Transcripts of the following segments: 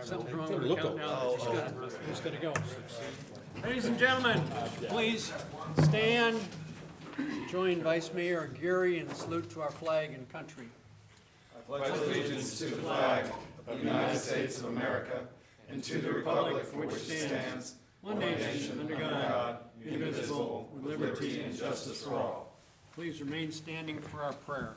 Something's wrong with the countdown. Who's going to go? Ladies and gentlemen, please stand. Join Vice Mayor Gary in salute to our flag and country. I pledge allegiance to the flag of the United States of America and to the republic for which it stands, one nation, under God, indivisible, with liberty and justice for all. Please remain standing for our prayer.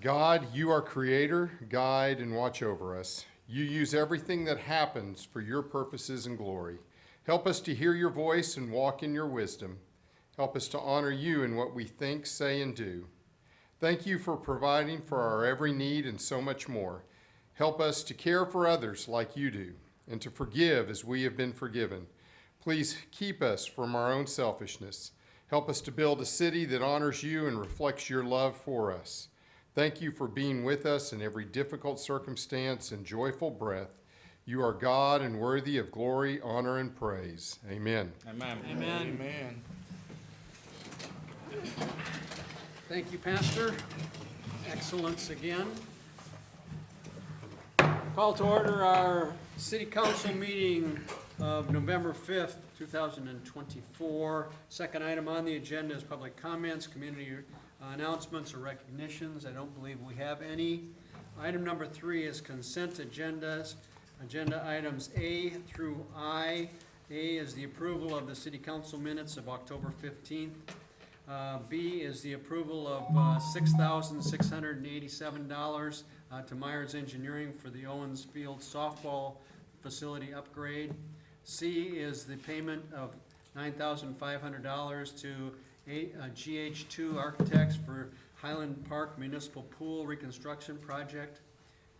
God, you are creator, guide, and watch over us. You use everything that happens for your purposes and glory. Help us to hear your voice and walk in your wisdom. Help us to honor you in what we think, say, and do. Thank you for providing for our every need and so much more. Help us to care for others like you do and to forgive as we have been forgiven. Please keep us from our own selfishness. Help us to build a city that honors you and reflects your love for us. Thank you for being with us in every difficult circumstance and joyful breath. You are God and worthy of glory, honor, and praise. Amen. Amen. Amen. Amen. Thank you, Pastor. Excellence again. Call to order our City Council meeting of November 5th, 2024. Second item on the agenda is public comments, community announcements or recognitions. I don't believe we have any. Item number 3 is consent agendas. Agenda items A through I. A is the approval of the City Council minutes of October 15th. B is the approval of $6,687 to Myers Engineering for the Owens Field softball facility upgrade. C is the payment of $9,500 to GH2 Architects for Highland Park Municipal Pool Reconstruction Project.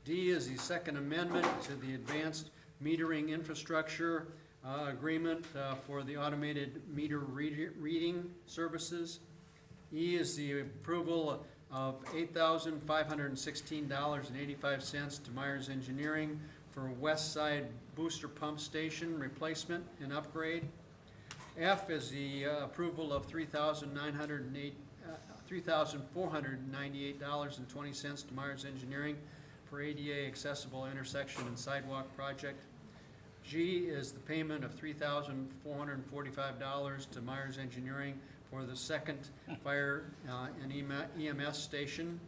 D is the second amendment to the Advanced Metering Infrastructure Agreement for the automated meter reading services. E is the approval of $8,516.85 to Myers Engineering for West Side Booster Pump Station replacement and upgrade. F is the approval of $3,498.20 to Myers Engineering for ADA accessible intersection and sidewalk project. G is the payment of $3,445 to Myers Engineering for the second fire and EMS station.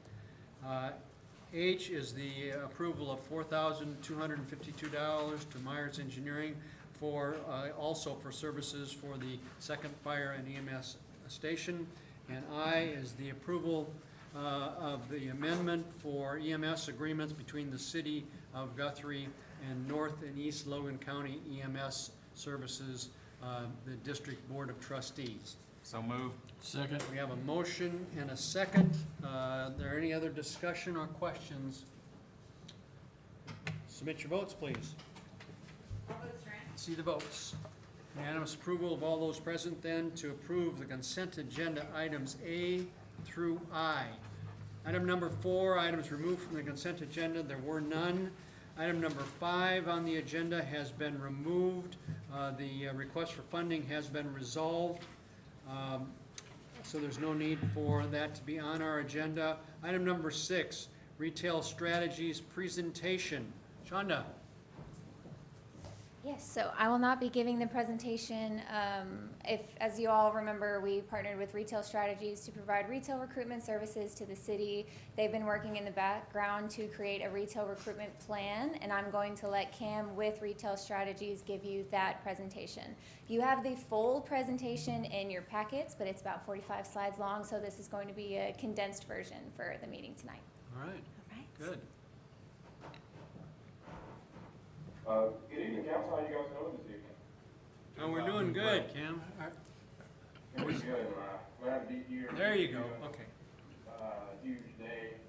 H is the approval of $4,252 to Myers Engineering for also for services for the second fire and EMS station. And I is the approval of the amendment for EMS agreements between the City of Guthrie and North and East Logan County EMS Services, the District Board of Trustees. So moved. Second. We have a motion and a second. Are there any other discussion or questions? Submit your votes, please. All votes are in. See the votes. Unanimous approval of all those present then to approve the consent agenda items A through I. Item number 4, items removed from the consent agenda. There were none. Item number 5 on the agenda has been removed. The request for funding has been resolved. So there's no need for that to be on our agenda. Item number 6, retail strategies presentation. Shonda. Yes, so I will not be giving the presentation. As you all remember, we partnered with Retail Strategies to provide retail recruitment services to the city. They've been working in the background to create a retail recruitment plan, and I'm going to let Cam with Retail Strategies give you that presentation. You have the full presentation in your packets, but it's about 45 slides long, so this is going to be a condensed version for the meeting tonight. All right. All right. Good. Good evening, Council. How you guys doing this evening? Oh, we're doing good, Cam. Pretty good. Glad to be here. There you go. Okay. Huge day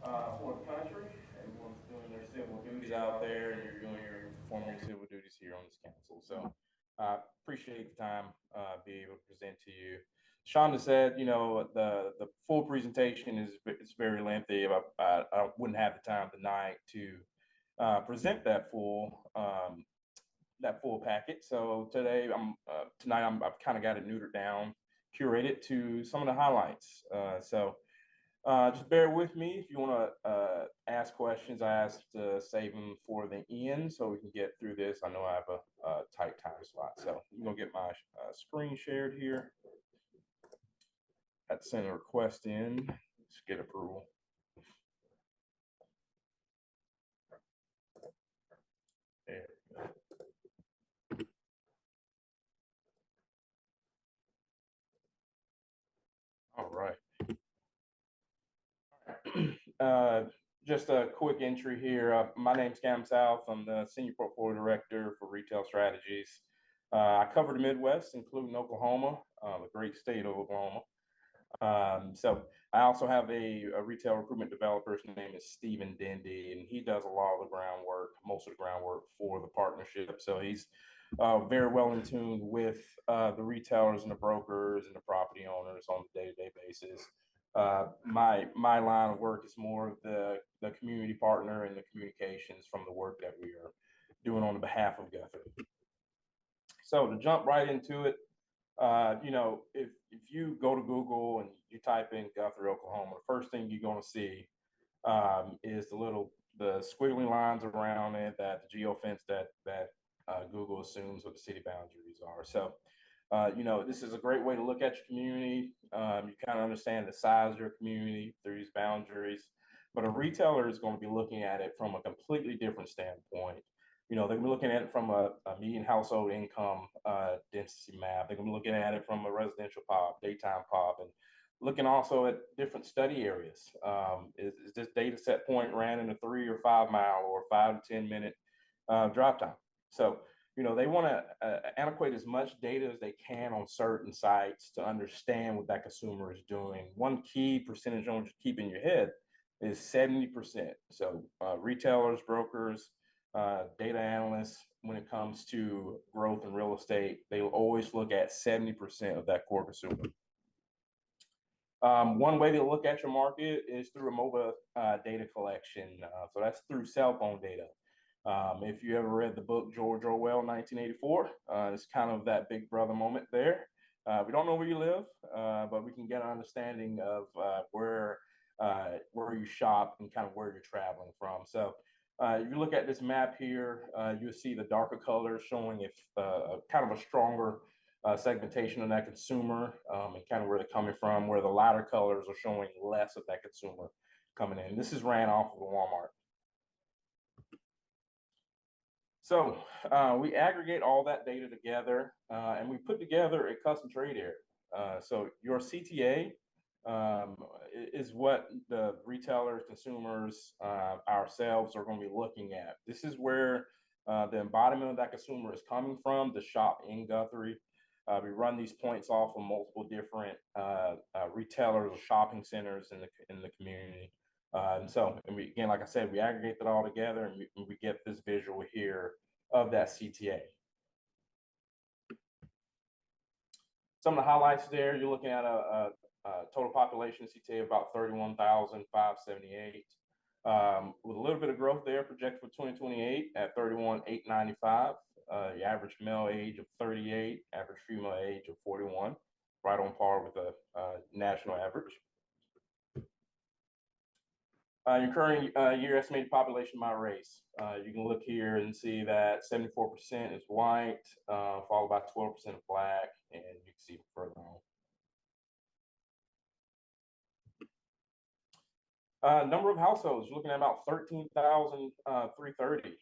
for the country. Everyone's doing their civil duties out there, and you're doing your performing your civil duties here on this council. So, appreciate the time be able to present to you. Shonda said, you know, the full presentation it's very lengthy. I wouldn't have the time tonight to present that full packet. So today I've kind of got it neutered down, curated to some of the highlights. So Just bear with me if you want to ask questions. I asked to save them for the end so we can get through this. I know I have a tight time slot, so I'm gonna get my screen shared here. Had to send a request in. Let's get approval. There we go. All right. Just a quick entry here. My name's Cam South. I'm the Senior Portfolio Director for Retail Strategies. I cover the Midwest, including Oklahoma, the great state of Oklahoma. So I also have a retail recruitment developer. His name is Stephen Dendy, and he does a lot of the groundwork, most of the groundwork for the partnership. So he's very well in tune with the retailers and the brokers and the property owners on a day-to-day basis. My line of work is more of the community partner and the communications from the work that we are doing on behalf of Guthrie. So to jump right into it, if you go to Google and you type in Guthrie, Oklahoma, the first thing you're going to see is the squiggly lines around it, that the geofence that Google assumes what the city boundaries are. So, this is a great way to look at your community. You kind of understand the size of your community through these boundaries, but a retailer is going to be looking at it from a completely different standpoint. They're gonna be looking at it from a median household income density map. They're gonna be looking at it from a residential pop, daytime pop, and looking also at different study areas. Is this data set point ran in a 3 or 5 mile or 5 to 10 minute drive time? So, they want to annotate as much data as they can on certain sites to understand what that consumer is doing. One key percentage I want you to keep in your head is 70%. So retailers, brokers, data analysts, when it comes to growth in real estate, they will always look at 70% of that core consumer. One way to look at your market is through a mobile data collection. So that's through cell phone data. If you ever read the book George Orwell, 1984, it's kind of that big brother moment there. We don't know where you live, but we can get an understanding of where you shop and kind of where you're traveling from. So if you look at this map here, you'll see the darker colors showing if kind of a stronger segmentation of that consumer and kind of where they're coming from, where the lighter colors are showing less of that consumer coming in. This is ran off of the Walmart. So we aggregate all that data together and we put together a custom trade area. So your CTA is what the retailers, consumers, ourselves are going to be looking at. This is where the embodiment of that consumer is coming from, the shop in Guthrie. We run these points off of multiple different retailers or shopping centers in the community. And we, again, like I said, we aggregate that all together and we get this visual here of that CTA. Some of the highlights there, you're looking at a total population CTA of about 31,578, with a little bit of growth there projected for 2028 at 31,895. The average male age of 38, average female age of 41, right on par with the national average. Your current year estimated population by race. You can look here and see that 74% is white, followed by 12% black, and you can see further on. Number of households, you're looking at about 13,330,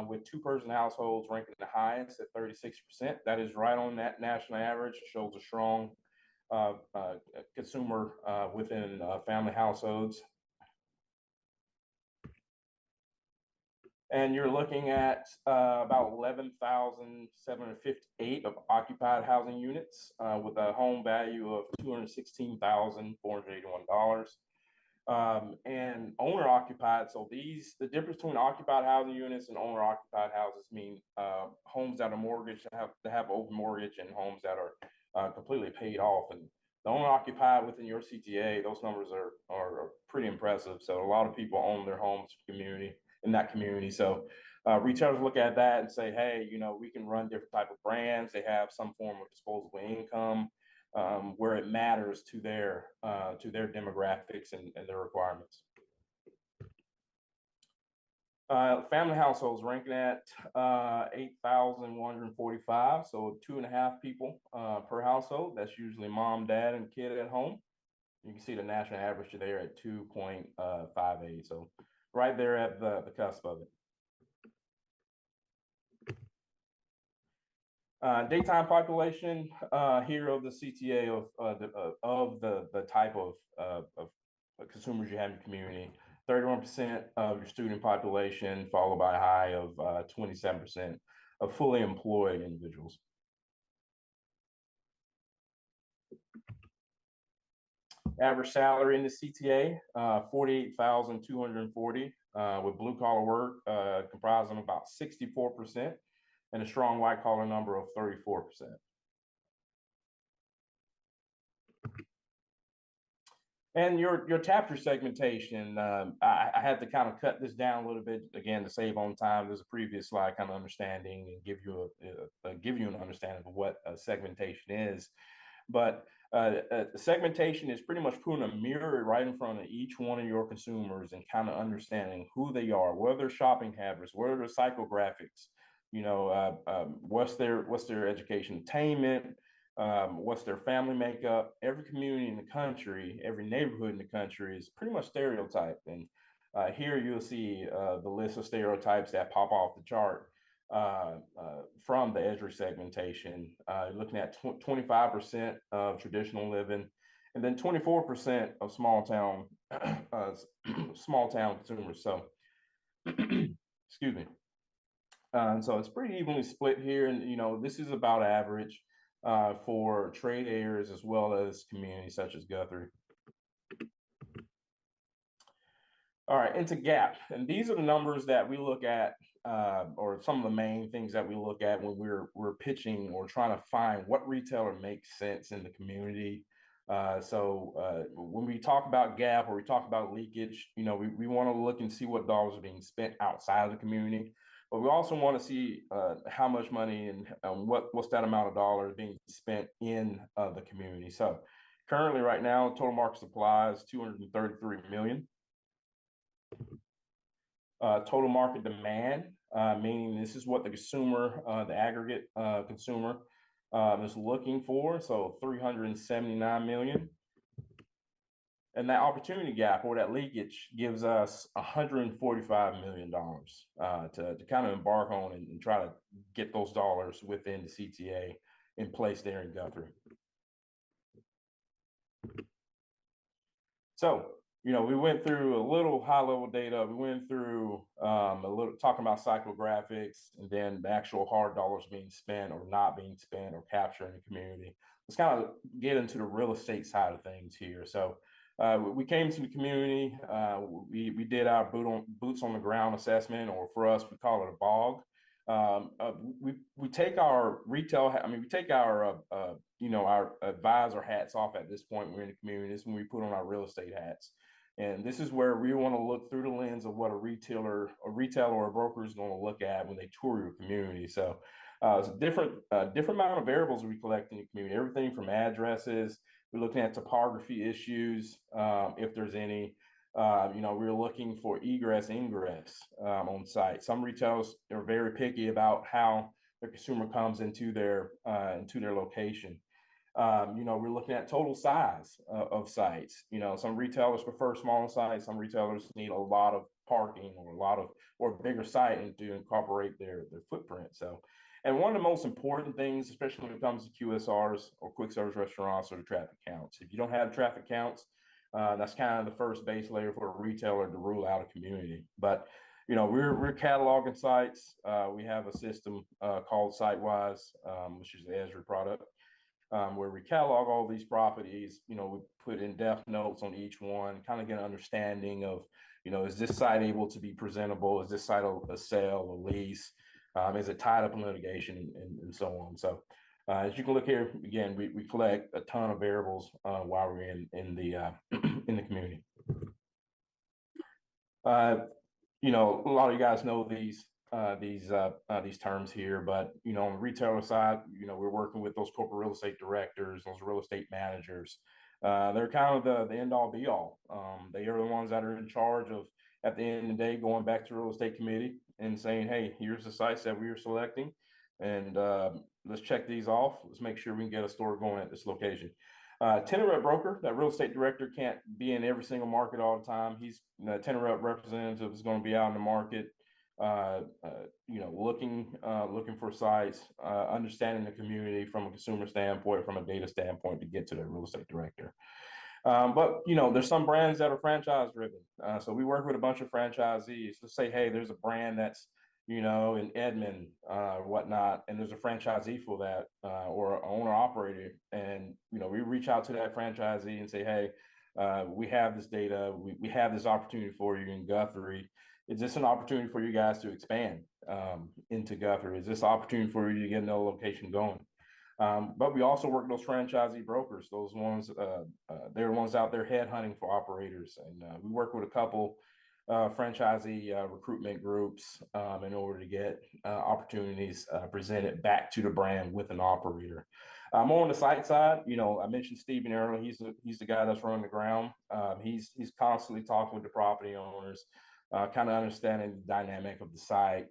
with two-person households ranking the highest at 36%. That is right on that national average. It shows a strong consumer within family households. And you're looking at about 11,758 of occupied housing units with a home value of $216,481. And owner occupied, so the difference between occupied housing units and owner occupied houses mean homes that are mortgaged, that have open mortgage, and homes that are completely paid off. And the owner occupied within your CTA, those numbers are pretty impressive. So a lot of people own their homes in that community. So retailers look at that and say, hey, we can run different type of brands. They have some form of disposable income. where it matters to their demographics and their requirements. Family households ranking at 8,145, so 2.5 people per household. That's usually mom, dad, and kid at home. You can see the national average there at 2.58, so right there at the cusp of it. Daytime population here of the CTA of the type of consumers you have in your community. 31% of your student population, followed by a high of 27% of fully employed individuals. Average salary in the CTA, 48,240, with blue collar work comprising about 64%, and a strong white collar number of 34%. And your chapter segmentation, I had to kind of cut this down a little bit again to save on time. There's a previous slide kind of understanding and give you an understanding of what segmentation is. But segmentation is pretty much putting a mirror right in front of each one of your consumers and kind of understanding who they are, what are their shopping habits, what are their psychographics, what's their education attainment, what's their family makeup. Every community in the country, every neighborhood in the country is pretty much stereotyped. And here you'll see the list of stereotypes that pop off the chart from the Esri segmentation, looking at 25% of traditional living, and then 24% of small town consumers. So, excuse me. And so it's pretty evenly split here, and this is about average for trade areas as well as communities such as Guthrie. All right, into gap, and these are the numbers that we look at, or some of the main things that we look at when we're pitching or trying to find what retailer makes sense in the community. So when we talk about gap or we talk about leakage, we want to look and see what dollars are being spent outside of the community, but we also want to see how much money and what's that amount of dollars being spent in the community. So currently, right now, total market supply is 233 million. Total market demand, meaning this is what the consumer, the aggregate consumer is looking for, so 379 million. And that opportunity gap or that leakage gives us $145 million to kind of embark on and try to get those dollars within the CTA in place there in Guthrie. So, we went through a little high-level data. We went through a little talking about psychographics, and then the actual hard dollars being spent or not being spent or captured in the community. Let's kind of get into the real estate side of things here. So we came to the community. We did our boots on the ground assessment, or for us, we call it a BOG. We take our retail, we take our our advisor hats off at this point. We're in the community. This is when we put on our real estate hats. And this is where we want to look through the lens of what a retailer or a broker is going to look at when they tour your community. So it's a different amount of variables we collect in the community, everything from addresses. We're looking at topography issues, if there's any. We're looking for egress, ingress on site. Some retailers are very picky about how the consumer comes into their location. We're looking at total size of sites. Some retailers prefer smaller sites. Some retailers need a lot of parking or a bigger site and to incorporate their footprint. So, and one of the most important things, especially when it comes to QSRs or quick service restaurants, are the traffic counts. If you don't have traffic counts, that's kind of the first base layer for a retailer to rule out a community. But we're cataloging sites. We have a system called SiteWise, which is the Esri product, where we catalog all these properties. We put in-depth notes on each one, kind of get an understanding of, is this site able to be presentable? Is this site a sale, a lease? Is it tied up in litigation, and so on? So as you can look here, again, we collect a ton of variables while we're in the in the community. A lot of you guys know these these terms here, but on the retailer side, we're working with those corporate real estate directors, those real estate managers. They're kind of the end all be all. They are the ones that are in charge of, at the end of the day, going back to the real estate committee and saying, hey, here's the sites that we are selecting, and let's check these off. Let's make sure we can get a store going at this location. Tenant rep broker, that real estate director can't be in every single market all the time. He's the tenant rep representative is going to be out in the market, looking for sites, understanding the community from a consumer standpoint, from a data standpoint, to get to the real estate director. But there's some brands that are franchise driven. So we work with a bunch of franchisees to say, hey, there's a brand that's in Edmond or whatnot, and there's a franchisee for that or an owner operator, and we reach out to that franchisee and say, hey, we have this data, we have this opportunity for you in Guthrie. Is this an opportunity for you guys to expand into Guthrie? Is this an opportunity for you to get another location going? But we also work with those franchisee brokers, those ones, they're the ones out there headhunting for operators. And we work with a couple franchisee recruitment groups in order to get opportunities presented back to the brand with an operator. More on the site side, I mentioned Stephen earlier. He's the guy that's running the ground. He's constantly talking with the property owners, kind of understanding the dynamic of the site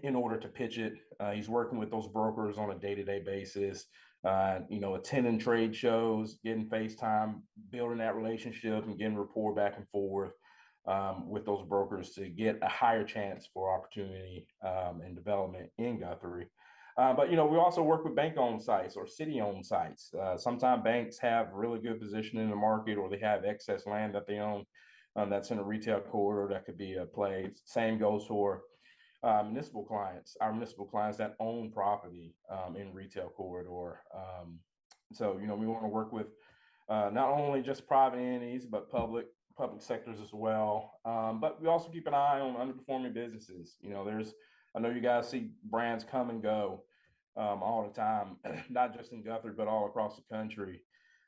in order to pitch it. He's working with those brokers on a day-to-day basis, attending trade shows, getting FaceTime, building that relationship and getting rapport back and forth with those brokers to get a higher chance for opportunity and development in Guthrie. But we also work with bank-owned sites or city-owned sites. Sometimes banks have really good position in the market, or they have excess land that they own that's in a retail corridor that could be a play. Same goes for municipal clients, our municipal clients that own property in retail corridor. So we want to work with not only just private entities, but public sectors as well. But we also keep an eye on underperforming businesses. I know you guys see brands come and go all the time, not just in Guthrie, but all across the country.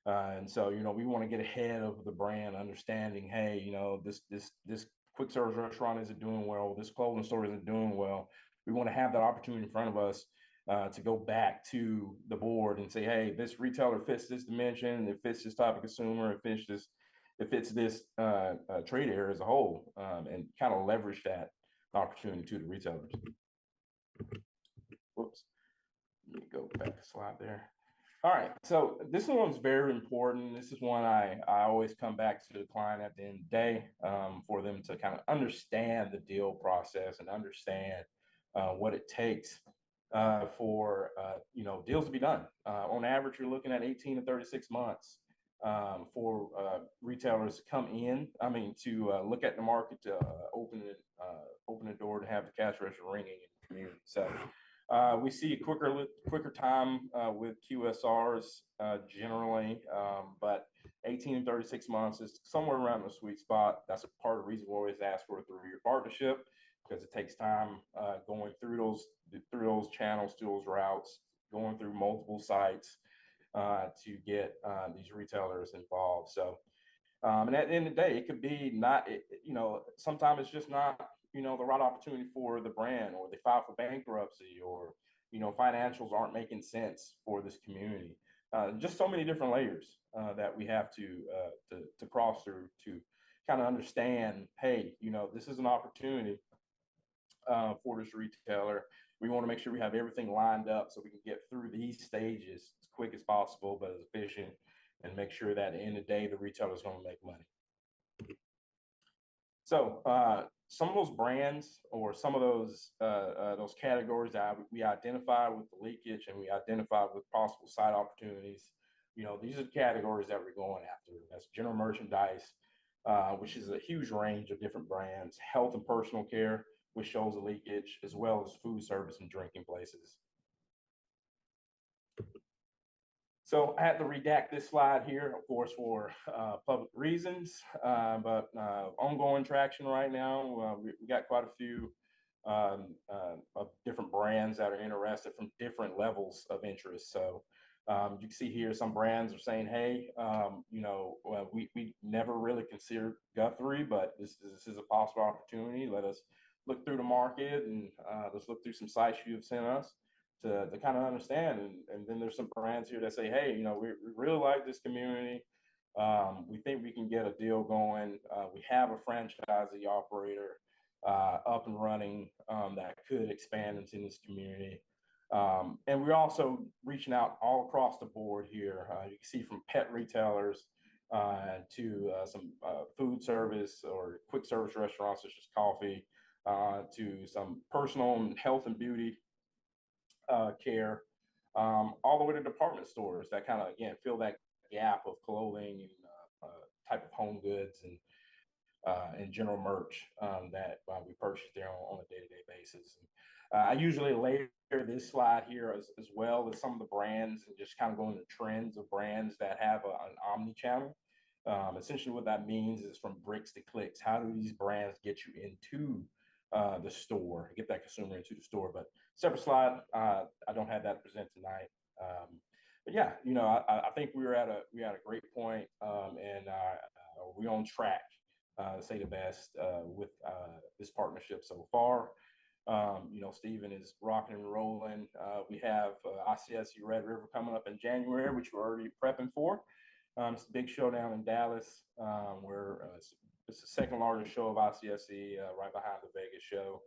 And so, we want to get ahead of the brand, understanding, hey, this quick service restaurant isn't doing well, this clothing store isn't doing well. We want to have that opportunity in front of us to go back to the board and say, hey, this retailer fits this dimension, it fits this type of consumer, it fits this trade area as a whole, and kind of leverage that opportunity to the retailers. Whoops, let me go back a slide there. All right, so this one's very important. This is one I always come back to the client at the end of the day for them to kind of understand the deal process and understand what it takes for deals to be done. On average, you're looking at 18 to 36 months for retailers to come in. To look at the market, to open the door, to have the cash register ringing in the community. So. We see a quicker time with QSRs generally, but 18 and 36 months is somewhere around the sweet spot. That's a part of the reason we always ask for a 3-year partnership, because it takes time going through those channels, through those routes, going through multiple sites to get these retailers involved. So, and at the end of the day, it could be sometimes it's just not the right opportunity for the brand, or they file for bankruptcy, or financials aren't making sense for this community. Just so many different layers that we have to cross through to kind of understand, hey, this is an opportunity for this retailer. We want to make sure we have everything lined up so we can get through these stages as quick as possible, but as efficient, and make sure that at the end of the day, the retailer is going to make money. So some of those brands, or some of those categories that we identify with the leakage, and we identify with possible site opportunities, these are the categories that we're going after. That's general merchandise, which is a huge range of different brands, health and personal care, which shows a leakage, as well as food service and drinking places. So I had to redact this slide here, of course, for public reasons, but ongoing traction right now. We got quite a few of different brands that are interested from different levels of interest. So you can see here some brands are saying, hey, we never really considered Guthrie, but this is a possible opportunity. Let us look through the market and let's look through some sites you've sent us to kind of understand. And then there's some brands here that say, hey, we really like this community. We think we can get a deal going. We have a franchisee operator up and running that could expand into this community. And we're also reaching out all across the board here. You can see from pet retailers to some food service or quick service restaurants such as coffee, to some personal and health and beauty care, all the way to department stores that kind of, again, fill that gap of clothing and type of home goods and general merch that we purchase there on a day-to-day basis. And, I usually layer this slide here as well as some of the brands and just kind of go into trends of brands that have an omni-channel. Essentially what that means is from bricks to clicks. How do these brands get you into the store, get that consumer into the store? But separate slide, I don't have that to present tonight. But yeah, I think we're at a great point, and we're on track, to say the best, with this partnership so far. Stephen is rocking and rolling. We have ICSU Red River coming up in January, which we're already prepping for. It's a big showdown in Dallas, where it's the second largest show of ICSE, right behind the Vegas show.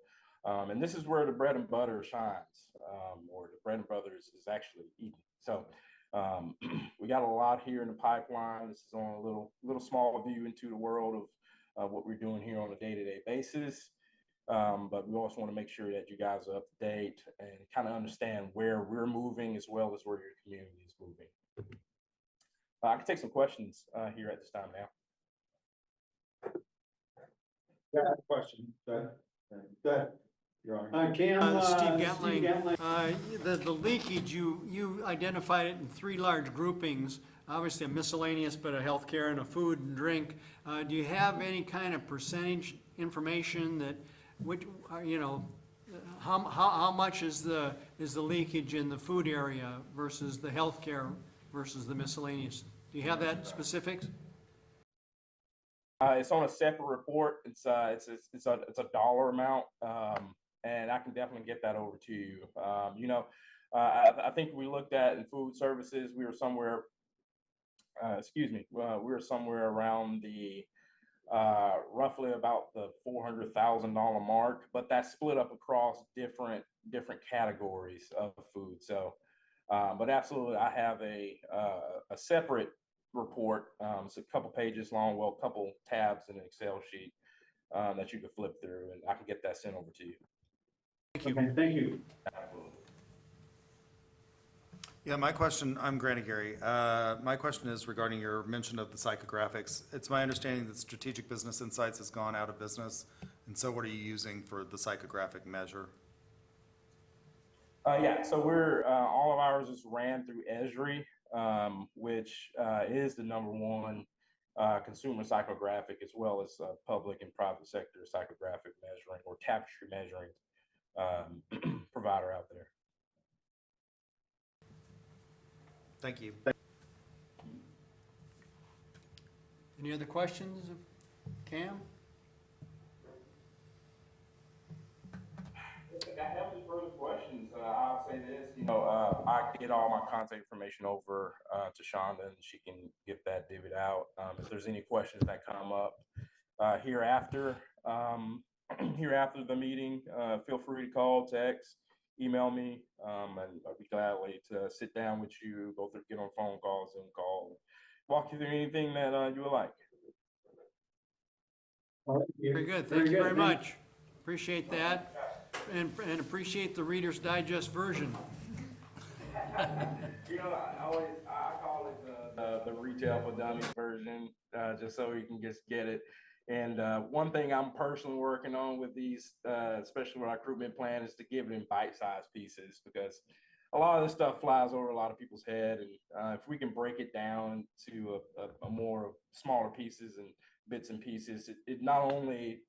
And this is where the bread and butter shines, or the bread and butter is actually eaten. So we got a lot here in the pipeline. This is on a little small view into the world of what we're doing here on a day-to-day basis. But we also want to make sure that you guys are up to date and kind of understand where we're moving as well as where your community is moving. I can take some questions here at this time now. Yeah, I have a question. Go ahead. Your Honor. Cam, Steve Gatling, the leakage, you identified it in 3 large groupings, obviously a miscellaneous, but a healthcare and a food and drink. Do you have any kind of percentage information that, how much is the leakage in the food area versus the healthcare versus the miscellaneous? Do you have that specifics? It's on a separate report. It's a dollar amount, and I can definitely get that over to you. I think we looked at in food services, we were somewhere. We were somewhere around the roughly about the $400,000 mark, but that's split up across different categories of food. So, but absolutely, I have a separate report. It's a couple pages long, a couple tabs in an Excel sheet that you can flip through, and I can get that sent over to you. Thank you. Okay, thank you. Absolutely. Yeah, my question, I'm Granny Gary. My question is regarding your mention of the psychographics. It's my understanding that Strategic Business Insights has gone out of business. And so what are you using for the psychographic measure? Yeah, so we're, all of ours is ran through Esri, which is the #1 consumer psychographic, as well as public and private sector psychographic measuring or tapestry measuring provider out there. Thank you. Any other questions of Cam? If I have any further questions, I'll say this, I get all my contact information over to Shonda, and she can get that divvied out. If there's any questions that come up hereafter the meeting, feel free to call, text, email me, and I'll be gladly to sit down with you, get on phone calls, Zoom call, walk you through anything that you would like. Very good. Thank you very much. Appreciate that. And appreciate the Reader's Digest version. I call it the retail for dummies version, just so you can just get it. And one thing I'm personally working on with these, especially with our recruitment plan, is to give it in bite-sized pieces, because a lot of this stuff flies over a lot of people's head. And if we can break it down to a more smaller pieces and bits and pieces, it not only,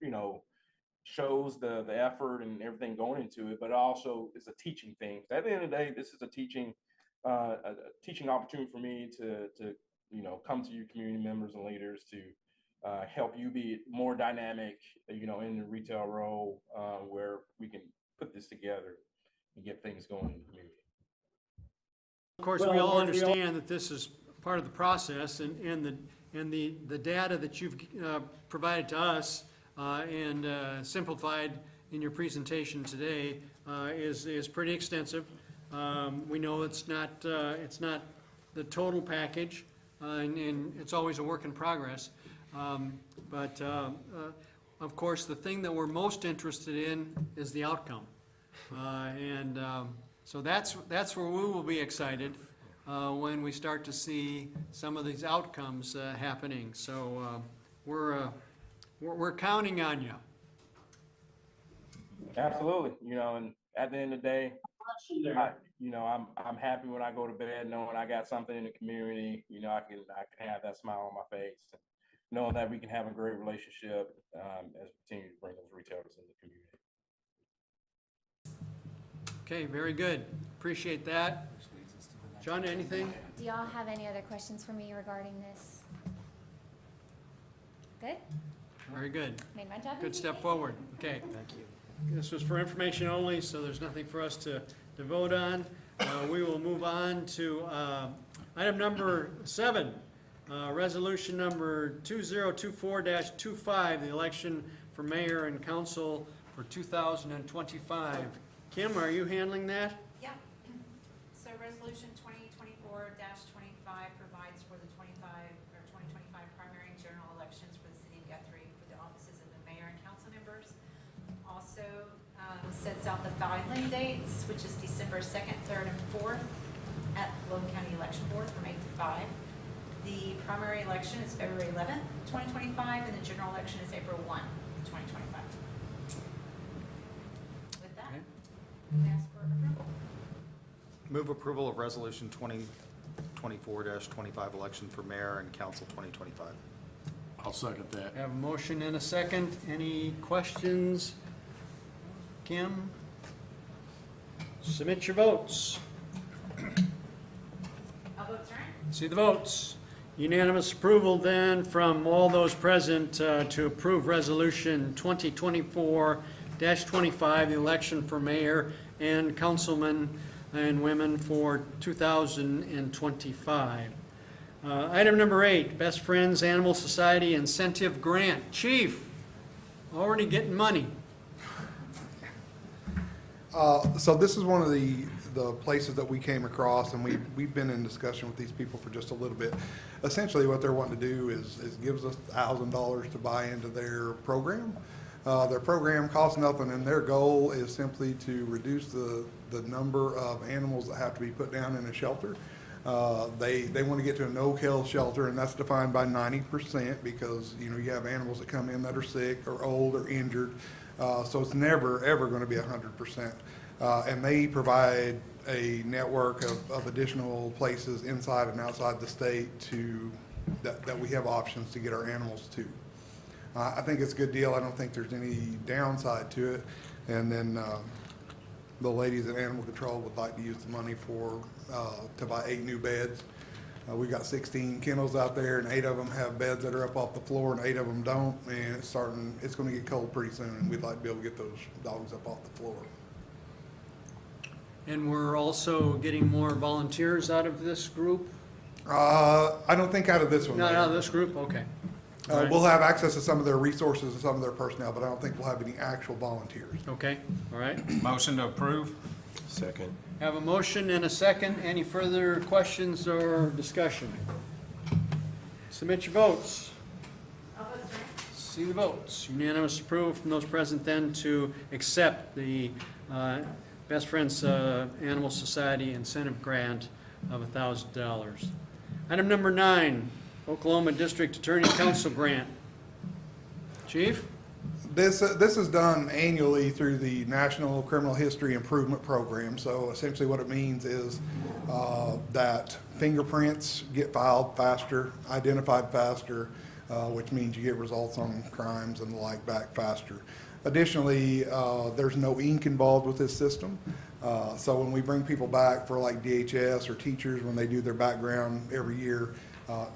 shows the effort and everything going into it, but it also is a teaching thing. At the end of the day, this is a teaching opportunity for me to come to you community members and leaders to help you be more dynamic, in the retail role, where we can put this together and get things going in the community. Of course, we all understand that this is part of the process, and the data that you've provided to us and simplified in your presentation today is pretty extensive. We know it's not the total package, and it's always a work in progress. But of course, the thing that we're most interested in is the outcome. So that's where we will be excited when we start to see some of these outcomes happening. So we're counting on you. Absolutely. And at the end of the day, I'm happy when I go to bed knowing I got something in the community. I can have that smile on my face, knowing that we can have a great relationship as we continue to bring those retailers in the community. Okay, very good. Appreciate that. John, anything? Do y'all have any other questions for me regarding this? Good? Very good. Made my job Good easy. step forward. Okay. Thank you. This was for information only, so there's nothing for us to vote on. We will move on to item number 7, resolution number 2024-25, the election for mayor and council for 2025. Kim, are you handling that? Yeah. So resolution 2024-25 provides for the 2025 primary and general elections for the city of Guthrie for the offices of the mayor and council members. Also sets out the filing dates, which is December 2nd, 3rd, and 4th at Logan County Election Board from 8 to 5. The primary election is February 11th, 2025, and the general election is April 1, 2025. With that, Okay. I ask for approval. Move approval of resolution 2024-25 election for mayor and council 2025. I'll second that. I have a motion and a second. Any questions? Kim? Submit your votes. All votes are in. See the votes. Unanimous approval then from all those present to approve resolution 2024-25, the election for mayor and councilmen and women for 2025. Item number 8, Best Friends Animal Society Incentive Grant. Chief, already getting money. So this is one of the places that we came across, and we've been in discussion with these people for just a little bit. Essentially, what they're wanting to do is gives us $1,000 to buy into their program. Their program costs nothing, and their goal is simply to reduce the number of animals that have to be put down in a shelter. They want to get to a no-kill shelter, and that's defined by 90% because you have animals that come in that are sick or old or injured. So it's never, ever going to be 100%. And they provide a network of additional places inside and outside the state that we have options to get our animals to. I think it's a good deal. I don't think there's any downside to it. And then the ladies at Animal Control would like to use the money to buy 8 new beds. We've got 16 kennels out there, and 8 of them have beds that are up off the floor, and 8 of them don't. And it's going to get cold pretty soon, and we'd like to be able to get those dogs up off the floor. And we're also getting more volunteers out of this group? I don't think out of this one. Not out of this group? Okay. We'll have access to some of their resources and some of their personnel, but I don't think we'll have any actual volunteers. Okay, all right. Motion to approve. Second. Have a motion and a second. Any further questions or discussion? Submit your votes. All votes are in. See the votes. Unanimous approval from those present then to accept the Best Friends Animal Society incentive grant of $1,000. Item number 9, Oklahoma District Attorney Council grant. Chief? This is done annually through the National Criminal History Improvement Program. So essentially what it means is that fingerprints get filed faster, identified faster, which means you get results on crimes and the like back faster. Additionally, there's no ink involved with this system. So when we bring people back for like DHS or teachers, when they do their background every year,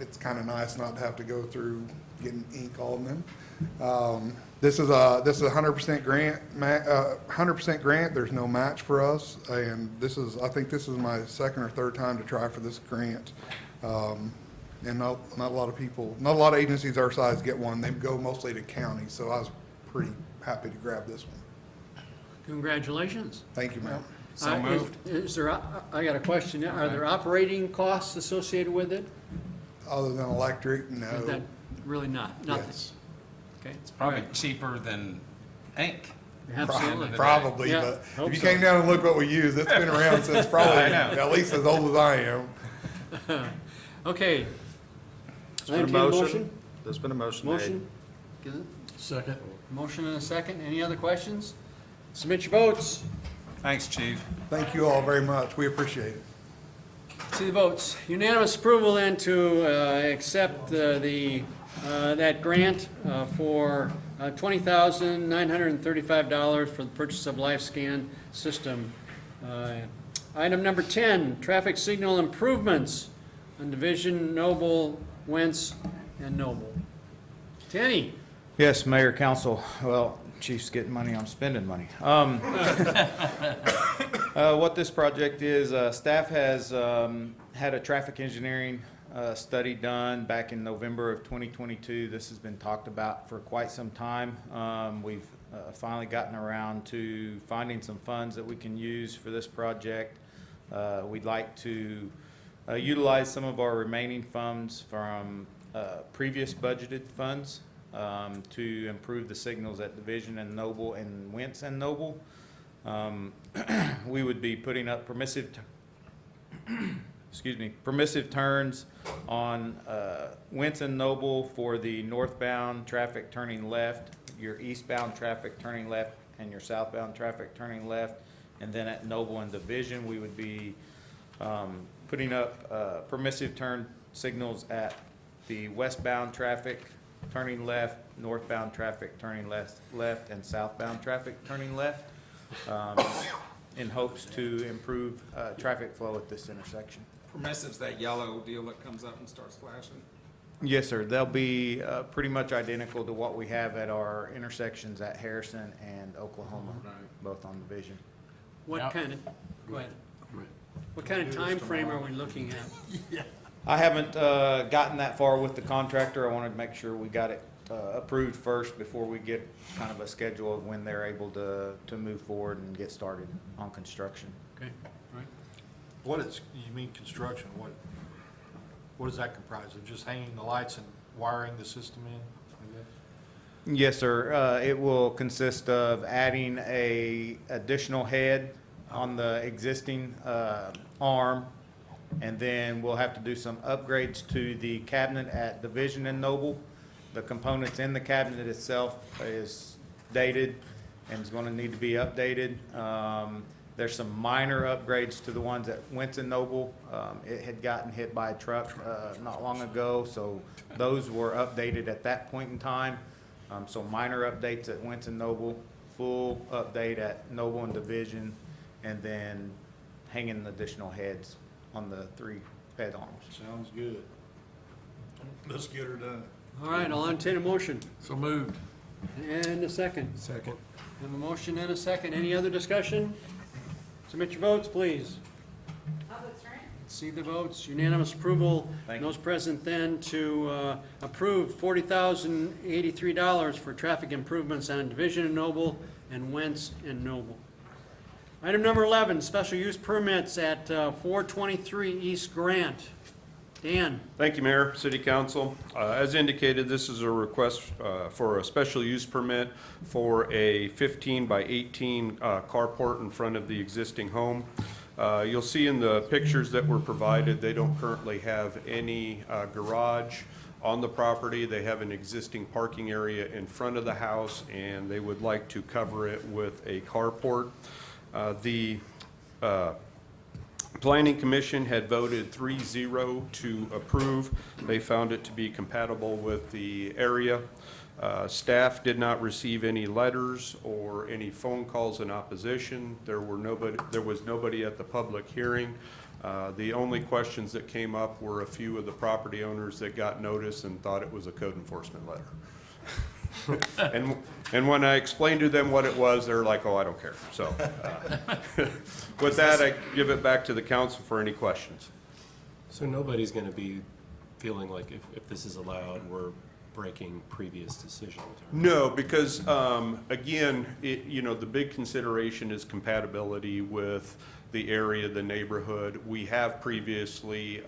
It's kind of nice not to have to go through getting ink on them. This is a 100% grant, 100% grant. There's no match for us, and I think this is my second or third time to try for this grant. And not a lot of agencies our size get one. They go mostly to counties, so I was pretty happy to grab this one. Congratulations. Thank you, ma'am. So moved. Is there, I got a question. Are there operating costs associated with it? Other than electric, no. Is that really not? Nothing? Yes. Okay. It's probably All right. cheaper than ink. Absolutely. Probably, Yeah, but hope if you so. came down and looked what we use, it's been around since probably I know. at least as old as I am. Okay. There's been a Entertain a motion. There's been a motion made. Motion? Second. Motion and a second. Any other questions? Submit your votes. Thanks, Chief. Thank you all very much. We appreciate it. See the votes. Unanimous approval then to accept that grant for $20,935 for the purchase of LifeScan system. Item number 10, traffic signal improvements on Division, Noble, Wentz, and Noble. Tenny. Yes, Mayor, Council. Well, Chief's getting money, I'm spending money. What this project is, staff has had a traffic engineering study done back in November of 2022. This has been talked about for quite some time. We've finally gotten around to finding some funds that we can use for this project. We'd like to utilize some of our remaining funds from previous budgeted funds to improve the signals at Division and Noble and Wentz and Noble. We would be putting up permissive turns on Wentz and Noble for the northbound traffic turning left, your eastbound traffic turning left, and your southbound traffic turning left. And then at Noble and Division, we would be putting up permissive turn signals at the westbound traffic turning left, northbound traffic turning left, and southbound traffic turning left, in hopes to improve traffic flow at this intersection. Permissive's that yellow deal that comes up and starts flashing. Yes, sir. They'll be pretty much identical to what we have at our intersections at Harrison and Oklahoma, both on Division. What kind of, go ahead. What kind of time frame are we looking at? I haven't gotten that far with the contractor. I wanted to make sure we got it approved first before we get kind of a schedule of when they're able to move forward and get started on construction. Okay, all right. What is, you mean construction, what does that comprise of, just hanging the lights and wiring the system in, I guess? Yes, sir. It will consist of adding a additional head on the existing arm, and then we'll have to do some upgrades to the cabinet at Division and Noble. The components in the cabinet itself is dated and is going to need to be updated. There's some minor upgrades to the ones at Wentz and Noble. It had gotten hit by a truck not long ago, so those were updated at that point in time. So minor updates at Wentz and Noble, full update at Noble and Division, and then hanging additional heads on the 3 head arms. Sounds good. Let's get her done. All right, I'll entertain a motion. So moved. And a second. Second. Have a motion and a second. Any other discussion? Submit your votes, please. See the votes. Unanimous approval. Thank you. Those present then to approve $40,083 for traffic improvements on Division and Noble and Wentz and Noble. Item number 11, special use permits at 423 East Grant. Dan. Thank you, Mayor, City Council. As indicated, this is a request for a special use permit for a 15 by 18 carport in front of the existing home. You'll see in the pictures that were provided, they don't currently have any garage on the property. They have an existing parking area in front of the house, and they would like to cover it with a carport. The Planning Commission had voted 3-0 to approve. They found it to be compatible with the area. Staff did not receive any letters or any phone calls in opposition. There was nobody at the public hearing The only questions that came up were a few of the property owners that got notice and thought it was a code enforcement letter. And when I explained to them what it was, they're like, oh, I don't care. So with that, I give it back to the council for any questions. So nobody's going to be feeling like if this is allowed, we're breaking previous decisions? No, because, again, the big consideration is compatibility with the area, the neighborhood. We have previously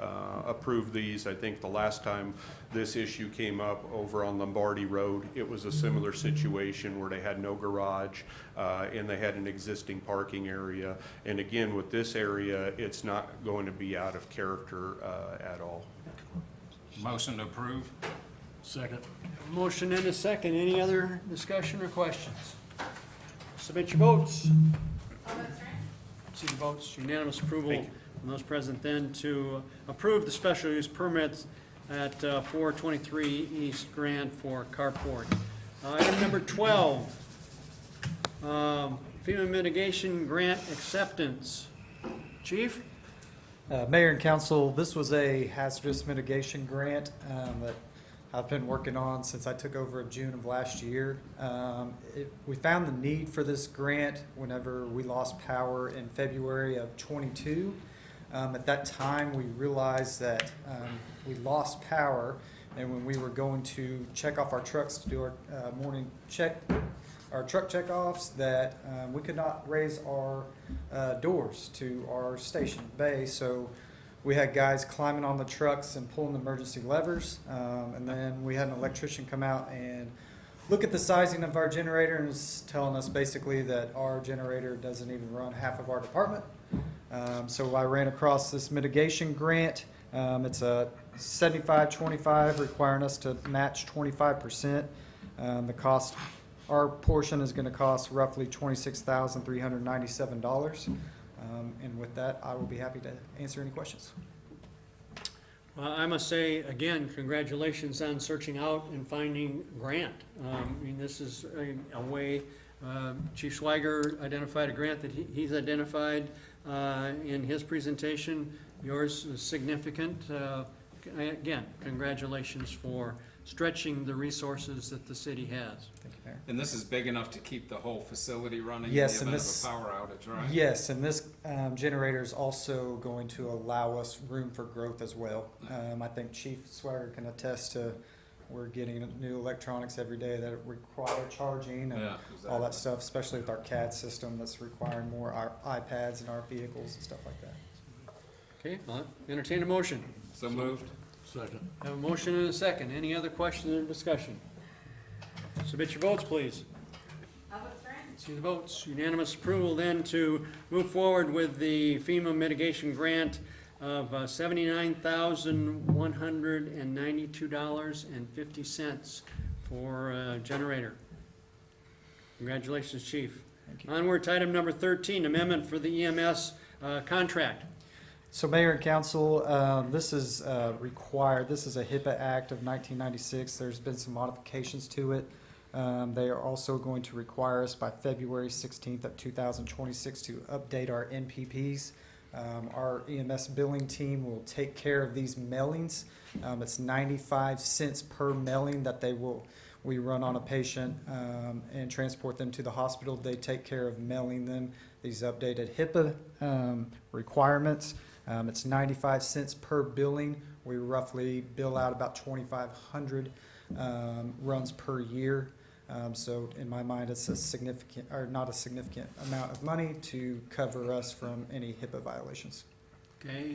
approved these. I think the last time this issue came up over on Lombardi Road, it was a similar situation where they had no garage and they had an existing parking area. And again, with this area, it's not going to be out of character at all. Motion to approve. Second. Motion and a second. Any other discussion or questions? Submit your votes. All votes are in. See the votes, unanimous approval from those present then to approve the special use permits at 423 East Grand for carport. Item number 12, FEMA mitigation grant acceptance. Chief? Mayor and council, this was a hazardous mitigation grant that I've been working on since I took over in June of last year. We found the need for this grant whenever we lost power in February of 22. At that time, we realized that we lost power, and when we were going to check off our trucks to do our morning check, our truck checkoffs, that we could not raise our doors to our station bay. So we had guys climbing on the trucks and pulling the emergency levers, and then we had an electrician come out and look at the sizing of our generator and is telling us basically that our generator doesn't even run half of our department. So I ran across this mitigation grant. It's a 75-25, requiring us to match 25%. The cost, our portion is going to cost roughly $26,397. And with that, I will be happy to answer any questions. Well, I must say, again, congratulations on searching out and finding grant. I mean, this is a way, Chief Schweiger identified a grant that he's identified in his presentation. Yours is significant. Again, congratulations for stretching the resources that the city has. Thank you, Mayor. And this is big enough to keep the whole facility running Yes, in and the event this- of a power outage, right? Yes, and this generator is also going to allow us room for growth as well. I think Chief Swagger can attest to we're getting new electronics every day that require charging and Yeah, all that exactly. stuff, especially with our CAD system that's requiring more our iPads in our vehicles and stuff like that. Okay, I'll entertain a motion. So moved. Second. Have a motion and a second. Any other questions or discussion? Submit your votes, please. All votes are in. See the votes. Unanimous approval then to move forward with the FEMA mitigation grant of $79,192.50 for a generator. Congratulations, Chief. Thank you. Onward to item number 13, amendment for the EMS contract. So Mayor and Council, this is required, this is a HIPAA Act of 1996. There's been some modifications to it. They are also going to require us by February 16th of 2026 to update our NPPs. Our EMS billing team will take care of these mailings. It's 95 cents per mailing that we run on a patient and transport them to the hospital. They take care of mailing them these updated HIPAA requirements. It's 95 cents per billing. We roughly bill out about 2,500 runs per year. So in my mind, it's a significant, or not a significant amount of money to cover us from any HIPAA violations. Okay,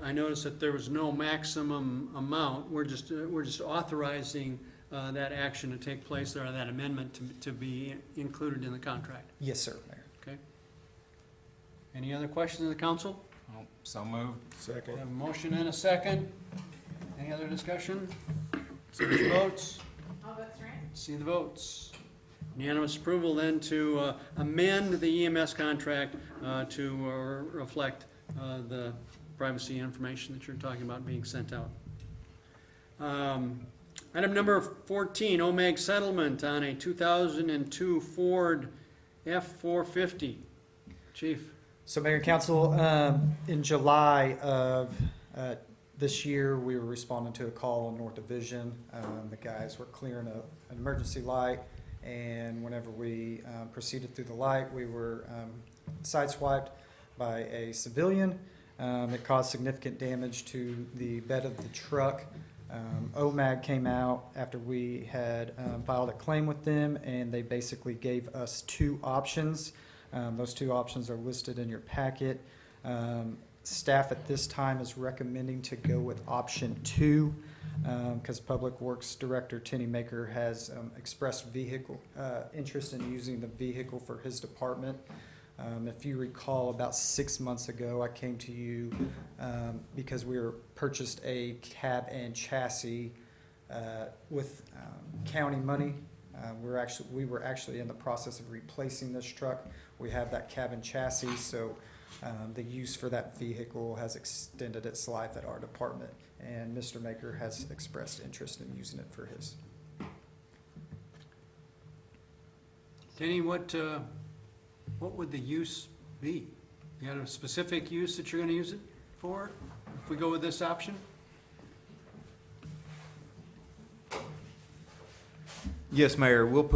I noticed that there was no maximum amount. We're just authorizing that action to take place, or that amendment to be included in the contract. Yes, sir, Mayor. Okay. Any other questions of the council? Oh, so moved. We have a motion and a second. Any other discussion? See the votes. All votes are in. See the votes. Unanimous approval then to amend the EMS contract to reflect the privacy information that you're talking about being sent out. Item number 14, OMEG settlement on a 2002 Ford F-450. Chief. So Mayor and Council, in July of this year, we were responding to a call on North Division. The guys were clearing an emergency light, and whenever we proceeded through the light, we were sideswiped by a civilian. It caused significant damage to the bed of the truck. OMAG came out after we had filed a claim with them, and they basically gave us two options. Those two options are listed in your packet. Staff at this time is recommending to go with option 2 because Public Works Director Tenny Maker has expressed interest in using the vehicle for his department. If you recall, about 6 months ago, I came to you because we purchased a cab and chassis with county money. We were actually in the process of replacing this truck. We have that cab and chassis, so the use for that vehicle has extended its life at our department, and Mr. Maker has expressed interest in using it for his. Denny, what would the use be? You got a specific use that you're gonna use it for, if we go with this option? Yes, Mayor, we'll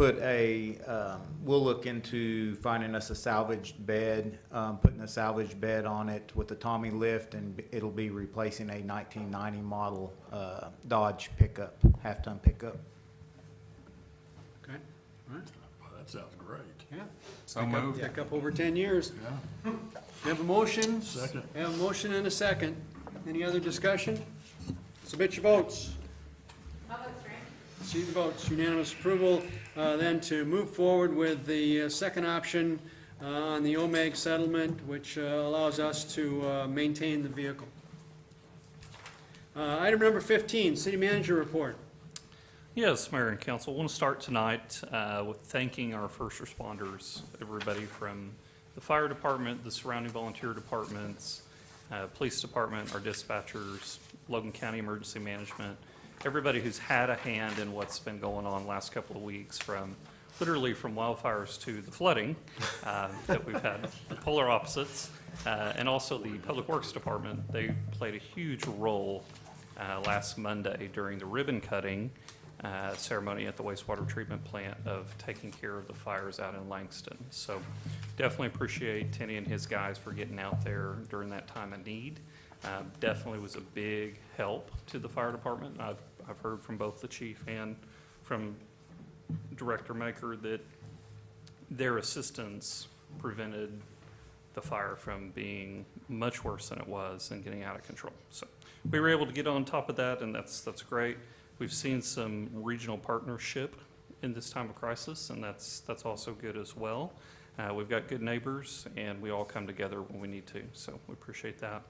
look into finding us a salvaged bed, putting a salvaged bed on it with a Tommy lift, and it'll be replacing a 1990 model Dodge pickup, half-ton pickup. Okay, all right, That sounds great. yeah. So moved. Pick up over 10 years. Yeah. We have a motion. Second. We have a motion and a second. Any other discussion? Submit your votes. I'll vote Frank. See the votes, unanimous approval, then to move forward with the second option on the OMAG settlement, which allows us to maintain the vehicle. Item number 15, city manager report. Yes, Mayor and Council, I want to start tonight with thanking our first responders, everybody from the fire department, the surrounding volunteer departments, police department, our dispatchers, Logan County Emergency Management, everybody who's had a hand in what's been going on the last couple of weeks, literally from wildfires to the flooding that we've had, the polar opposites, and also the Public Works Department. They played a huge role last Monday during the ribbon cutting ceremony at the wastewater treatment plant of taking care of the fires out in Langston. So definitely appreciate Tenny and his guys for getting out there during that time of need. Definitely was a big help to the fire department. I've heard from both the chief and from Director Maker that their assistance prevented the fire from being much worse than it was and getting out of control. So we were able to get on top of that, and that's great. We've seen some regional partnership in this time of crisis, and that's also good as well. We've got good neighbors, and we all come together when we need to, so we appreciate that.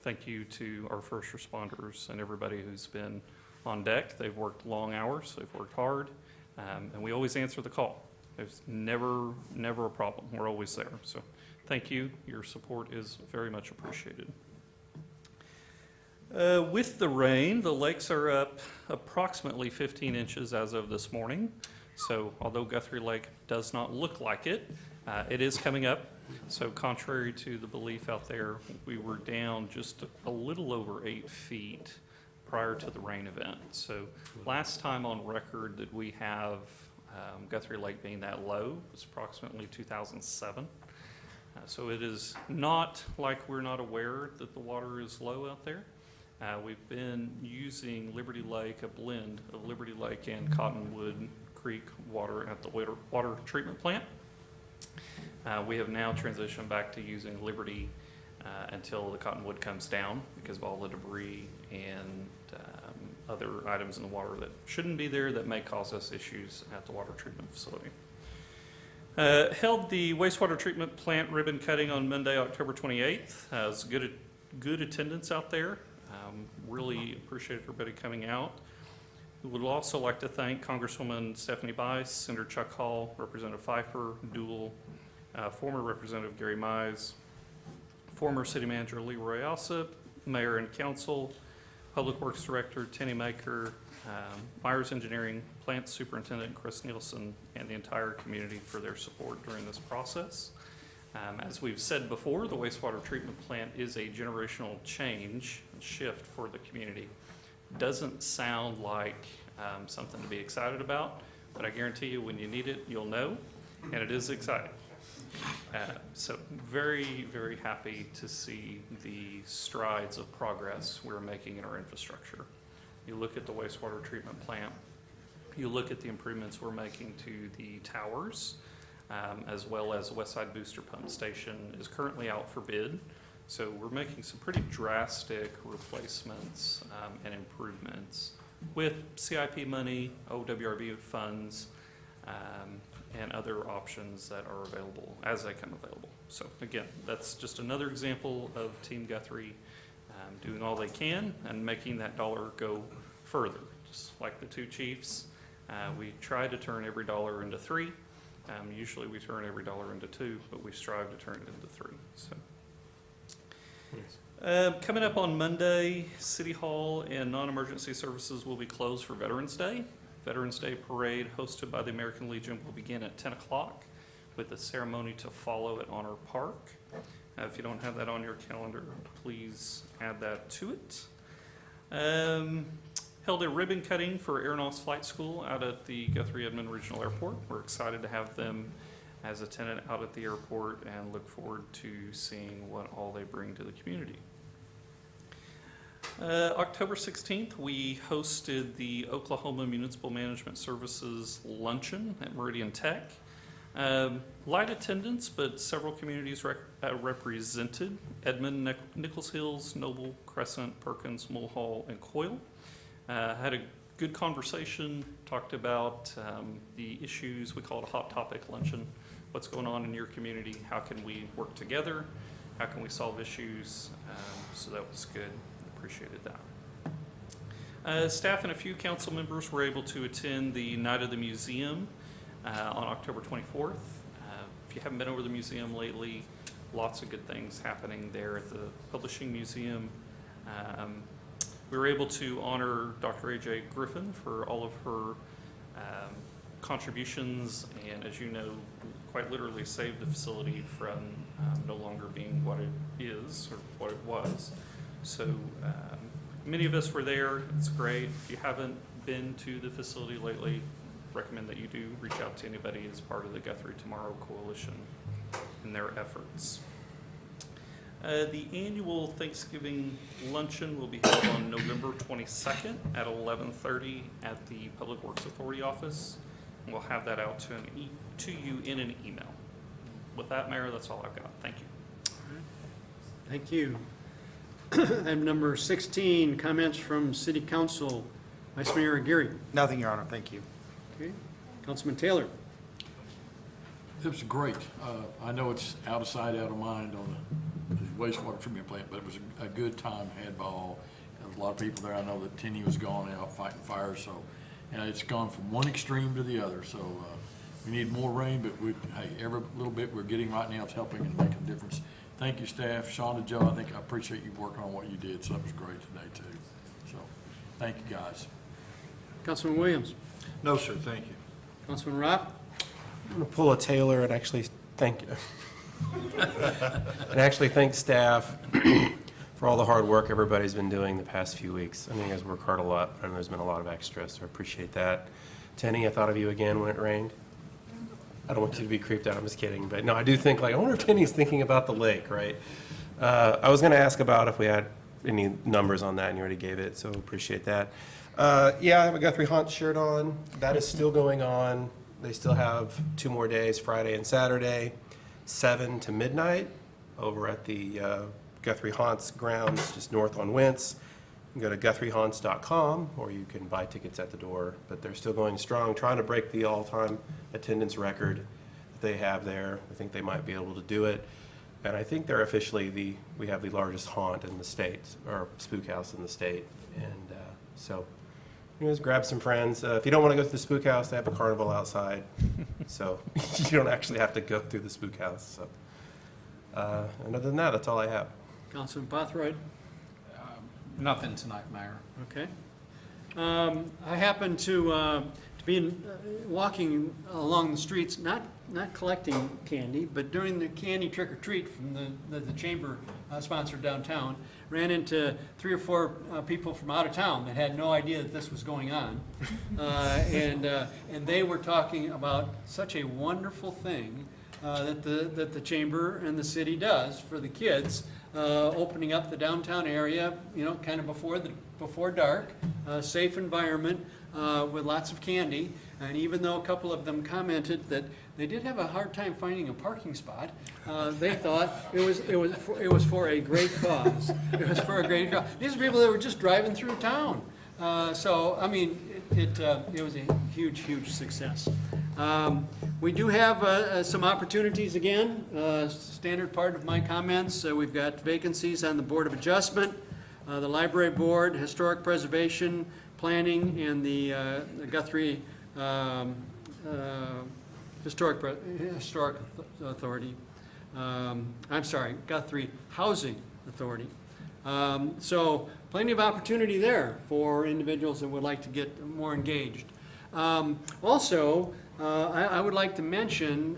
Thank you to our first responders and everybody who's been on deck. They've worked long hours, they've worked hard, and we always answer the call. There's never a problem. We're always there. So thank you. Your support is very much appreciated. With the rain, the lakes are up approximately 15 inches as of this morning. So although Guthrie Lake does not look like it, it is coming up. So contrary to the belief out there, we were down just a little over 8 feet prior to the rain event. So last time on record that we have Guthrie Lake being that low was approximately 2007. So it is not like we're not aware that the water is low out there. We've been using Liberty Lake, a blend of Liberty Lake and Cottonwood Creek water at the water treatment plant. We have now transitioned back to using Liberty until the Cottonwood comes down because of all the debris and other items in the water that shouldn't be there that may cause us issues at the water treatment facility. Held the wastewater treatment plant ribbon cutting on Monday, October 28th. It was good attendance out there. Really appreciate everybody coming out. We would also like to thank Congresswoman Stephanie Bice, Senator Chuck Hall, Representative Pfeiffer, Dooley, former Representative Gary Mize, former City Manager Leroy Alsop, Mayor and Council, Public Works Director Tenny Maker, Myers Engineering Plant Superintendent Chris Nielsen, and the entire community for their support during this process. As we've said before, the wastewater treatment plant is a generational change and shift for the community. Doesn't sound like something to be excited about, but I guarantee you when you need it, you'll know, and it is exciting. So very, very happy to see the strides of progress we're making in our infrastructure. You look at the wastewater treatment plant, you look at the improvements we're making to the towers, as well as the West Side Booster Pump Station is currently out for bid. So we're making some pretty drastic replacements and improvements with CIP money, OWRB funds, and other options that are available as they come available. So again, that's just another example of Team Guthrie doing all they can and making that dollar go further. Just like the two chiefs, we try to turn every dollar into three. Usually we turn every dollar into two, but we strive to turn it into three. So, coming up on Monday, City Hall and non-emergency services will be closed for Veterans Day. Veterans Day parade hosted by the American Legion will begin at 10 o'clock with a ceremony to follow at Honor Park. If you don't have that on your calendar, please add that to it. Held a ribbon cutting for Aeronauts Flight School out at the Guthrie Edmond Regional Airport. We're excited to have them as a tenant out at the airport and look forward to seeing what all they bring to the community. October 16th, we hosted the Oklahoma Municipal Management Services Luncheon at Meridian Tech. Light attendance, but several communities represented: Edmond, Nichols Hills, Noble, Crescent, Perkins, Mulhall, and Coyle. Had a good conversation, talked about the issues. We call it a hot topic luncheon. What's going on in your community? How can we work together? How can we solve issues? So that was good. Appreciated that. Staff and a few council members were able to attend the Night of the Museum on October 24th. If you haven't been over the museum lately, lots of good things happening there at the Publishing Museum. We were able to honor Dr. A.J. Griffin for all of her contributions, and as you know, quite literally saved the facility from no longer being what it is or what it was. So many of us were there. It's great. If you haven't been to the facility lately, recommend that you do reach out to anybody as part of the Guthrie Tomorrow Coalition in their efforts. The annual Thanksgiving luncheon will be held on November 22nd at 11:30 at the Public Works Authority office. And we'll have that out to you in an email. With that, Mayor, that's all I've got. Thank you. Thank you. Item number 16, comments from City Council. Vice Mayor Aguirre. Nothing, Your Honor. Thank you. Okay. Councilman Taylor. It was great. I know it's out of sight, out of mind on the wastewater treatment plant, but it was a good time had by all. There was a lot of people there. I know that Tenny was gone out fighting fires, so, and it's gone from one extreme to the other. So we need more rain, but hey, every little bit we're getting right now is helping and making a difference. Thank you, staff. Shonda, Joe, I appreciate you working on what you did, so that was great today, too. So, thank you, guys. Councilman Williams. No, sir, thank you. Councilman Ropp. I'm going to pull a Taylor and actually thank you. And actually thank staff for all the hard work everybody's been doing the past few weeks. I mean, you guys work hard a lot, and there's been a lot of extra, so I appreciate that. Tenny, I thought of you again when it rained. I don't want you to be creeped out, I'm just kidding. But no, I do think, I wonder if Tenny's thinking about the lake, right? I was going to ask about if we had any numbers on that, and you already gave it, so appreciate that. Yeah, I have a Guthrie Haunt shirt on. That is still going on. They still have 2 more days, Friday and Saturday, 7 to midnight, over at the Guthrie Haunts grounds, just north on Wentz. You can go to GuthrieHaunts.com, or you can buy tickets at the door. But they're still going strong, trying to break the all-time attendance record that they have there. I think they might be able to do it. And I think they're officially we have the largest haunt in the state, or spook house in the state. And so, you guys grab some friends. If you don't want to go to the spook house, they have a carnival outside. So you don't actually have to go through the spook house. So, and other than that, that's all I have. Councilman Bothroyd. Nothing tonight, Mayor. Okay. I happened to being, walking along the streets, not collecting candy, but doing the candy trick or treat from the chamber sponsored downtown, ran into 3 or 4 people from out of town that had no idea that this was going on. And they were talking about such a wonderful thing that the chamber and the city does for the kids, opening up the downtown area, you know, kind of before dark, safe environment with lots of candy. And even though a couple of them commented that they did have a hard time finding a parking spot, they thought it was for a great cause. It was for a great cause. These are people that were just driving through town. So I mean, it was a huge success. We do have some opportunities again. Standard part of my comments. We've got vacancies on the Board of Adjustment, the Library Board, Historic Preservation, Planning, and the Guthrie Historic Authority. I'm sorry, Guthrie Housing Authority. So plenty of opportunity there for individuals that would like to get more engaged. Also, I would like to mention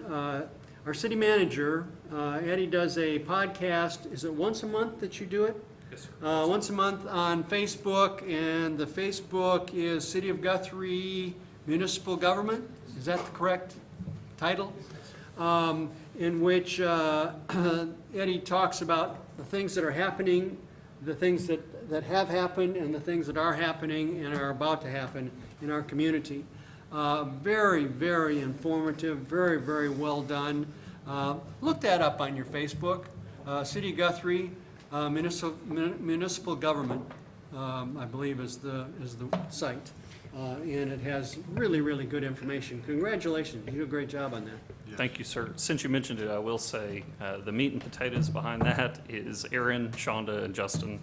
our city manager, Eddie, does a podcast. Is it once a month that you do it? Yes, sir. Once a month on Facebook, and the Facebook is City of Guthrie Municipal Government. Is that the correct title? In which Eddie talks about the things that are happening, the things that have happened, and the things that are happening and are about to happen in our community. Very informative, very well done. Look that up on your Facebook. City of Guthrie Municipal Government, I believe, is the site. And it has really good information. Congratulations, you do a great job on that. Thank you, sir. Since you mentioned it, I will say the meat and potatoes behind that is Aaron, Shonda, and Justin.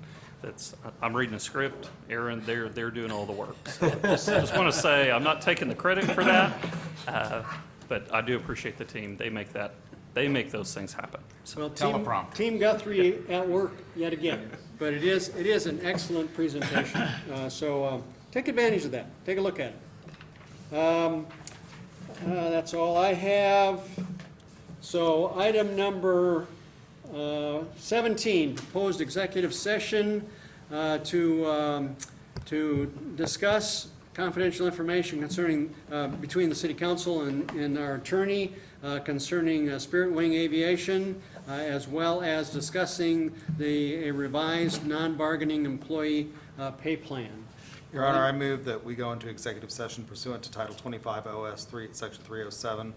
I'm reading a script. Aaron, they're doing all the work. So just want to say I'm not taking the credit for that, but I do appreciate the team. They make those things happen. So Well, teleprompter. Team Guthrie at work yet again, but it is an excellent presentation. So take advantage of that. Take a look at it. That's all I have. So item number 17, proposed executive session to discuss confidential information concerning, between the city council and our attorney concerning Spirit Wing Aviation, as well as discussing a revised non-bargaining employee pay plan. Your Honor, I move that we go into executive session pursuant to Title 25 OS 3, Section 307,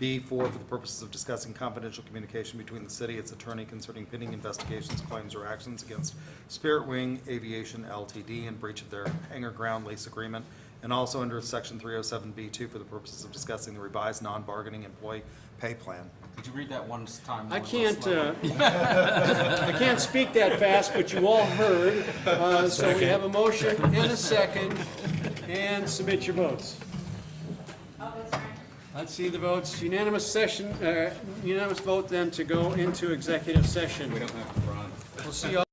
B4, for the purposes of discussing confidential communication between the city, its attorney concerning pending investigations, claims, or actions against Spirit Wing Aviation LTD in breach of their hangar ground lease agreement, and also under Section 307B2 for the purposes of discussing the revised non-bargaining employee pay plan. Could you read that one time? I can't speak that fast, but you all heard. So we have a motion and a second, and submit your votes. Let's see the votes. Unanimous vote then to go into executive session. We don't have to run. We'll see you all.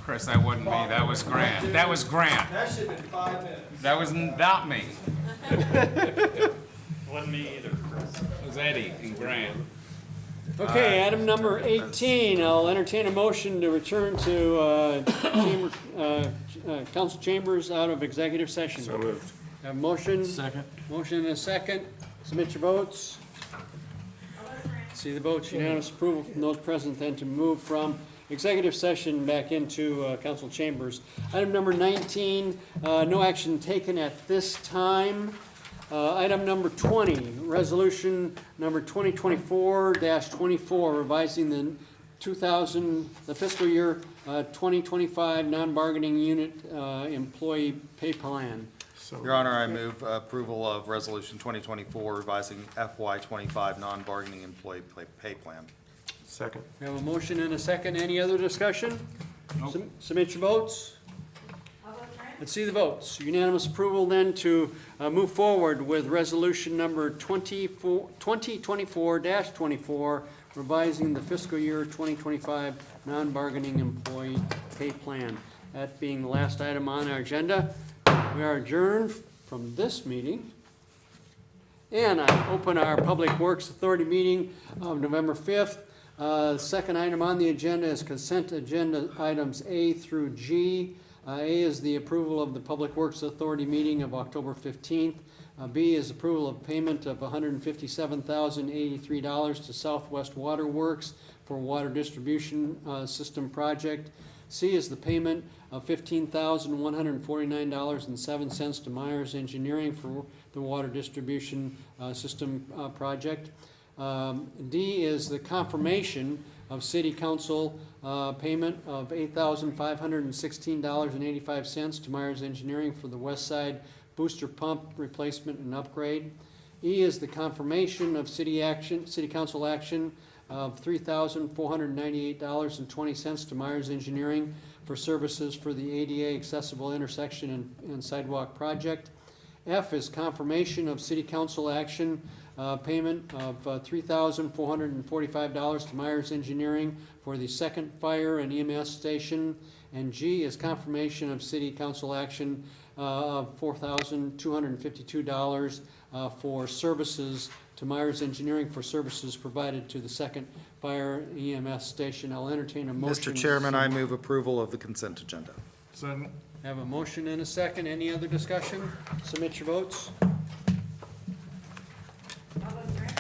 Chris, that wasn't me, that was Grant. That was Grant. That should have been 5 minutes. That was not me. Wasn't me either, Chris. It was Eddie and Grant. Okay, item number 18, I'll entertain a motion to return to council chambers out of executive session. So moved. Have a motion? Second. Motion and a second. Submit your votes. See the votes, unanimous approval from those present then to move from executive session back into council chambers. Item number 19, no action taken at this time. Item number 20, resolution number 2024-24, revising the fiscal year 2025 non-bargaining unit employee pay plan. Your Honor, I move approval of Resolution 2024 revising FY25 non-bargaining employee pay plan. Second. We have a motion and a second. Any other discussion? Submit your votes. Let's see the votes. Unanimous approval then to move forward with resolution number 2024-24, revising the fiscal year 2025 non-bargaining employee pay plan. That being the last item on our agenda, we are adjourned from this meeting. And I open our Public Works Authority meeting of November 5th. Second item on the agenda is consent agenda items A through G. A is the approval of the Public Works Authority meeting of October 15th. B is approval of payment of $157,083 to Southwest Water Works for water distribution system project. C is the payment of $15,149.07 to Myers Engineering for the water distribution system project. D is the confirmation of City Council payment of $8,516.85 to Myers Engineering for the West Side booster pump replacement and upgrade. E is the confirmation of City Council action of $3,498.20 to Myers Engineering for services for the ADA accessible intersection and sidewalk project. F is confirmation of City Council action payment of $3,445 to Myers Engineering for the second fire and EMS station. And G is confirmation of City Council action of $4,252 for services to Myers Engineering for services provided to the second fire EMS station. I'll entertain a motion. Mr. Chairman, I move approval of the consent agenda. Second. Have a motion and a second. Any other discussion? Submit your votes.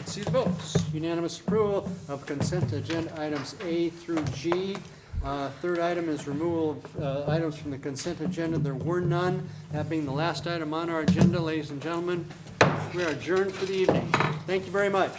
See the votes. Unanimous approval of consent agenda items A through G. Third item is removal of items from the consent agenda. There were none. That being the last item on our agenda, ladies and gentlemen, we are adjourned for the evening. Thank you very much.